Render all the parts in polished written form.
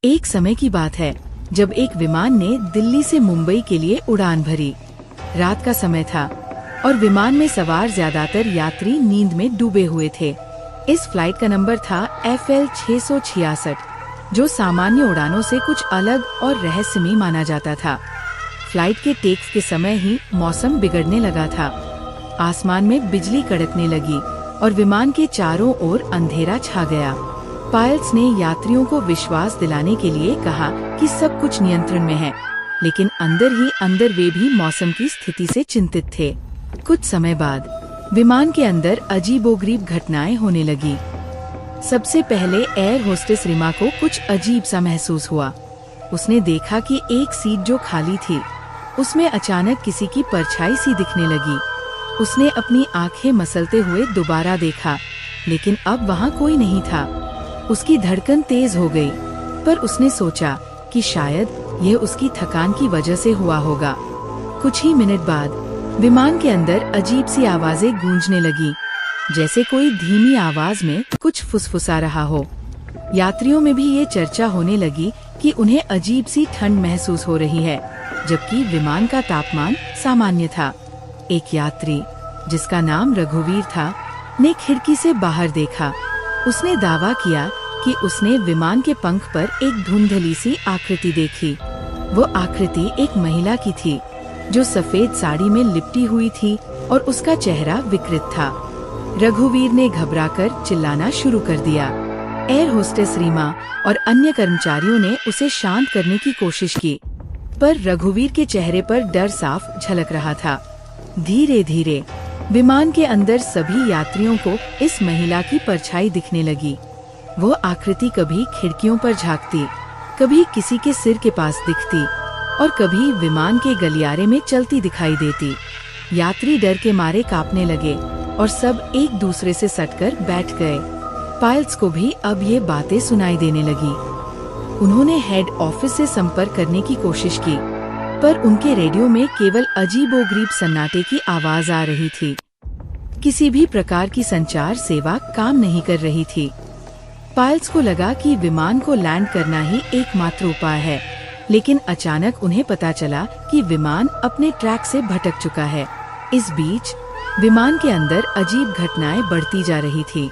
एक समय की बात है जब एक विमान ने दिल्ली से मुंबई के लिए उड़ान भरी। रात का समय था और विमान में सवार ज्यादातर यात्री नींद में डूबे हुए थे। इस फ्लाइट का नंबर था FL 666, जो सामान्य उड़ानों से कुछ अलग और रहस्यमयी माना जाता था। फ्लाइट के टेक के समय ही मौसम बिगड़ने लगा था। आसमान में बिजली कड़कने लगी और विमान के चारों ओर अंधेरा छा गया। पायलट्स ने यात्रियों को विश्वास दिलाने के लिए कहा कि सब कुछ नियंत्रण में है, लेकिन अंदर ही अंदर वे भी मौसम की स्थिति से चिंतित थे। कुछ समय बाद विमान के अंदर अजीबोगरीब घटनाएं होने लगी। सबसे पहले एयर होस्टेस रीमा को कुछ अजीब सा महसूस हुआ। उसने देखा कि एक सीट जो खाली थी, उसमें अचानक किसी की परछाई सी दिखने लगी। उसने अपनी आंखें मसलते हुए दोबारा देखा, लेकिन अब वहाँ कोई नहीं था। उसकी धड़कन तेज हो गई, पर उसने सोचा कि शायद यह उसकी थकान की वजह से हुआ होगा। कुछ ही मिनट बाद विमान के अंदर अजीब सी आवाजें गूंजने लगी, जैसे कोई धीमी आवाज में कुछ फुसफुसा रहा हो। यात्रियों में भी ये चर्चा होने लगी कि उन्हें अजीब सी ठंड महसूस हो रही है, जबकि विमान का तापमान सामान्य था। एक यात्री, जिसका नाम रघुवीर था, ने खिड़की से बाहर देखा। उसने दावा किया कि उसने विमान के पंख पर एक धुंधली सी आकृति देखी। वो आकृति एक महिला की थी, जो सफेद साड़ी में लिपटी हुई थी और उसका चेहरा विकृत था। रघुवीर ने घबराकर चिल्लाना शुरू कर दिया। एयर होस्टेस रीमा और अन्य कर्मचारियों ने उसे शांत करने की कोशिश की, पर रघुवीर के चेहरे पर डर साफ झलक रहा था। धीरे धीरे विमान के अंदर सभी यात्रियों को इस महिला की परछाई दिखने लगी। वो आकृति कभी खिड़कियों पर झांकती, कभी किसी के सिर के पास दिखती और कभी विमान के गलियारे में चलती दिखाई देती। यात्री डर के मारे कांपने लगे और सब एक दूसरे से सटकर बैठ गए। पायलट्स को भी अब ये बातें सुनाई देने लगी। उन्होंने हेड ऑफिस से संपर्क करने की कोशिश की, पर उनके रेडियो में केवल अजीबोगरीब सन्नाटे की आवाज आ रही थी। किसी भी प्रकार की संचार सेवा काम नहीं कर रही थी। पायलट्स को लगा कि विमान को लैंड करना ही एकमात्र उपाय है, लेकिन अचानक उन्हें पता चला कि विमान अपने ट्रैक से भटक चुका है। इस बीच विमान के अंदर अजीब घटनाएं बढ़ती जा रही थी।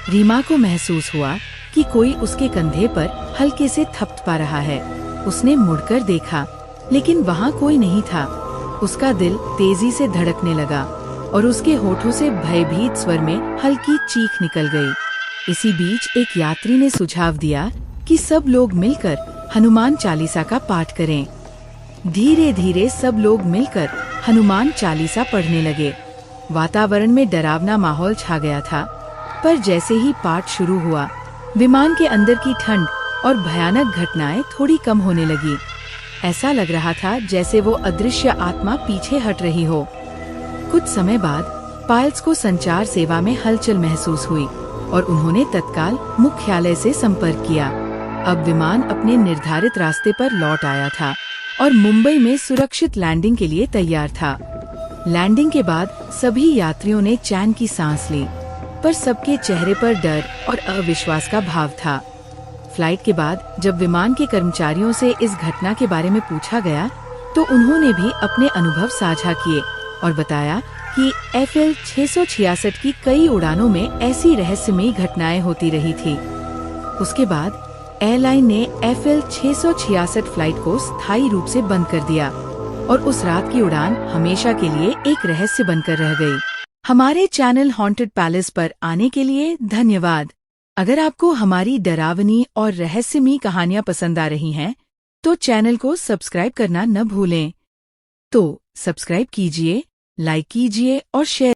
रीमा को महसूस हुआ कि कोई उसके कंधे पर हल्के से थपथपा रहा है। उसने मुड़कर देखा, लेकिन वहाँ कोई नहीं था। उसका दिल तेजी से धड़कने लगा और उसके होठों से भयभीत स्वर में हल्की चीख निकल गई। इसी बीच एक यात्री ने सुझाव दिया कि सब लोग मिलकर हनुमान चालीसा का पाठ करें। धीरे धीरे सब लोग मिलकर हनुमान चालीसा पढ़ने लगे। वातावरण में डरावना माहौल छा गया था, पर जैसे ही पाठ शुरू हुआ, विमान के अंदर की ठंड और भयानक घटनाएं थोड़ी कम होने लगी। ऐसा लग रहा था जैसे वो अदृश्य आत्मा पीछे हट रही हो। कुछ समय बाद पायलट्स को संचार सेवा में हलचल महसूस हुई और उन्होंने तत्काल मुख्यालय से संपर्क किया। अब विमान अपने निर्धारित रास्ते पर लौट आया था और मुंबई में सुरक्षित लैंडिंग के लिए तैयार था। लैंडिंग के बाद सभी यात्रियों ने चैन की सांस ली, पर सबके चेहरे पर डर और अविश्वास का भाव था। फ्लाइट के बाद जब विमान के कर्मचारियों से इस घटना के बारे में पूछा गया, तो उन्होंने भी अपने अनुभव साझा किए और बताया कि FL 666 की कई उड़ानों में ऐसी रहस्यमयी घटनाएं होती रही थी। उसके बाद एयरलाइन ने FL 666 फ्लाइट को स्थायी रूप से बंद कर दिया और उस रात की उड़ान हमेशा के लिए एक रहस्य बनकर रह गई। हमारे चैनल हॉन्टेड पैलेस पर आने के लिए धन्यवाद। अगर आपको हमारी डरावनी और रहस्यमयी कहानियाँ पसंद आ रही हैं, तो चैनल को सब्सक्राइब करना न भूलें। तो सब्सक्राइब कीजिए, लाइक कीजिए और शेयर